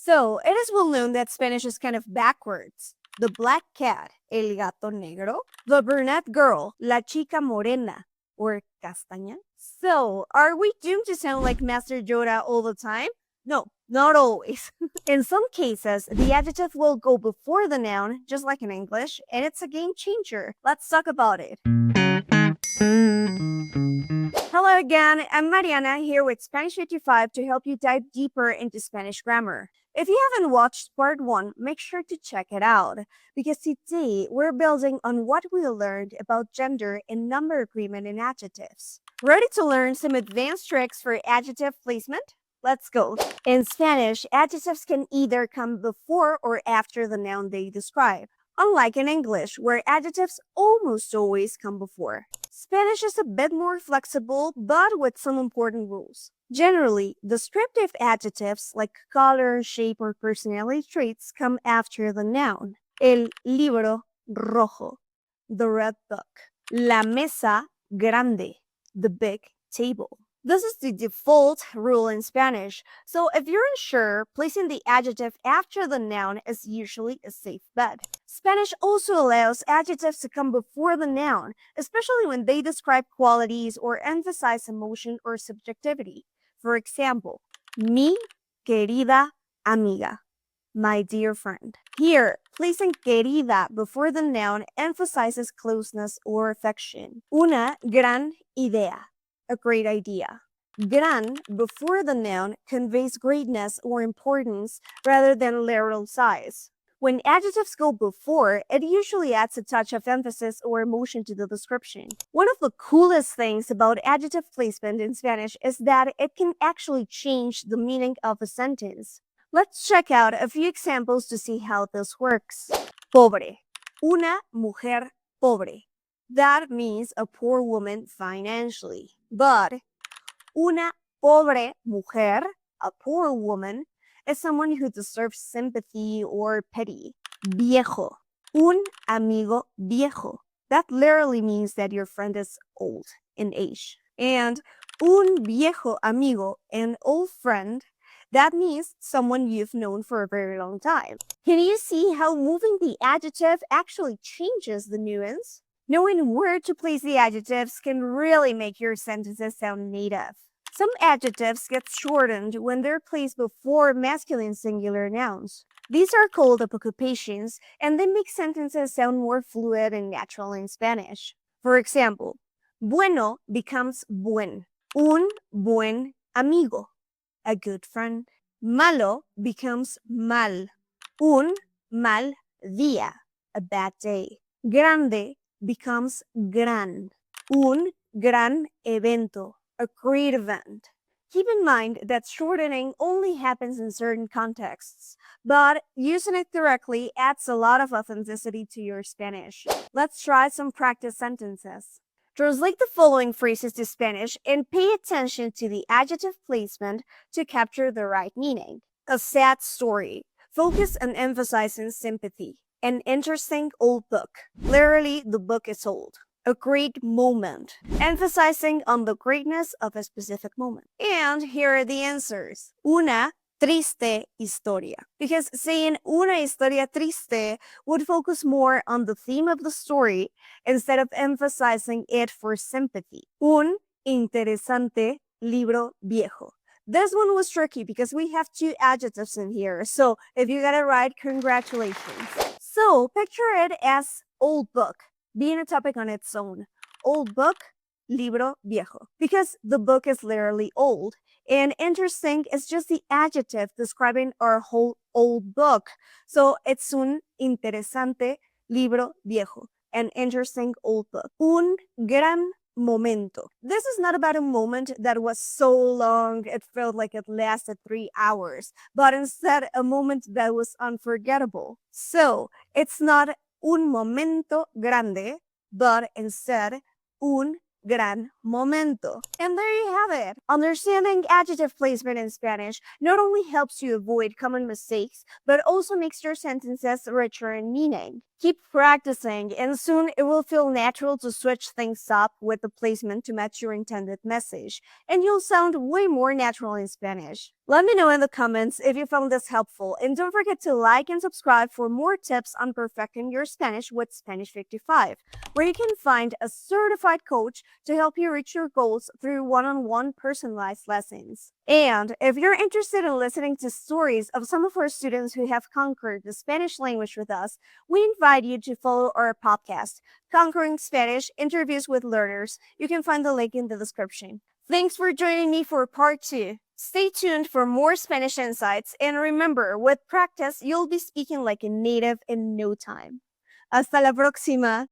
So, it is well known that Spanish is kind of backwards. The black cat, el gato negro. The brunette girl, la chica morena, or castaña. So, are we doomed to sound like Master Yoda all the time? No, not always. In some cases, the adjective will go before the noun, just like in English, and it's a game changer. Let's talk about it. Hello again, I'm Mariana here with Spanish 55 to help you dive deeper into Spanish grammar. If you haven't watched part 1, make sure to check it out, because today we're building on what we learned about gender and number agreement in adjectives. Ready to learn some advanced tricks for adjective placement? Let's go. In Spanish, adjectives can either come before or after the noun they describe, unlike in English, where adjectives almost always come before. Spanish is a bit more flexible, but with some important rules. Generally, descriptive adjectives like color, shape, or personality traits come after the noun. El libro rojo, the red book. La mesa grande, the big table. This is the default rule in Spanish, so if you're unsure, placing the adjective after the noun is usually a safe bet. Spanish also allows adjectives to come before the noun, especially when they describe qualities or emphasize emotion or subjectivity. For example, mi querida amiga, my dear friend. Here, placing querida before the noun emphasizes closeness or affection. Una gran idea, a great idea. Gran before the noun conveys greatness or importance rather than literal size. When adjectives go before, it usually adds a touch of emphasis or emotion to the description. One of the coolest things about adjective placement in Spanish is that it can actually change the meaning of a sentence. Let's check out a few examples to see how this works. Pobre. Una mujer pobre. That means a poor woman financially. But una pobre mujer, a poor woman, is someone who deserves sympathy or pity. Viejo. Un amigo viejo. That literally means that your friend is old in age. And un viejo amigo, an old friend, that means someone you've known for a very long time. Can you see how moving the adjective actually changes the nuance? Knowing where to place the adjectives can really make your sentences sound native. Some adjectives get shortened when they're placed before masculine singular nouns. These are called occupations, and they make sentences sound more fluid and natural in Spanish. For example, bueno becomes buen, un buen amigo, a good friend. Malo becomes mal, un mal día, a bad day. Grande becomes gran, un gran evento, a great event. Keep in mind that shortening only happens in certain contexts, but using it correctly adds a lot of authenticity to your Spanish. Let's try some practice sentences. Translate the following phrases to Spanish and pay attention to the adjective placement to capture the right meaning. A sad story. Focus on emphasizing sympathy. An interesting old book. Literally, the book is old. A great moment. Emphasizing on the greatness of a specific moment. And here are the answers. Una triste historia. Because saying una historia triste would focus more on the theme of the story instead of emphasizing it for sympathy. Un interesante libro viejo. This one was tricky because we have 2 adjectives in here, so if you got it right, congratulations. So picture it as old book, being a topic on its own. Old book, libro viejo, because the book is literally old. And interesting is just the adjective describing our whole old book. So it's un interesante libro viejo, an interesting old book. Un gran momento. This is not about a moment that was so long it felt like it lasted 3 hours, but instead a moment that was unforgettable. So it's not un momento grande, but instead un gran momento. And there you have it. Understanding adjective placement in Spanish not only helps you avoid common mistakes, but also makes your sentences richer in meaning. Keep practicing, and soon it will feel natural to switch things up with the placement to match your intended message, and you'll sound way more natural in Spanish. Let me know in the comments if you found this helpful, and don't forget to like and subscribe for more tips on perfecting your Spanish with Spanish 55, where you can find a certified coach to help you reach your goals through one-on-one personalized lessons. And if you're interested in listening to stories of some of our students who have conquered the Spanish language with us, we invite you to follow our podcast, Conquering Spanish Interviews with Learners. You can find the link in the description. Thanks for joining me for part 2. Stay tuned for more Spanish insights, and remember, with practice, you'll be speaking like a native in no time. Hasta la próxima!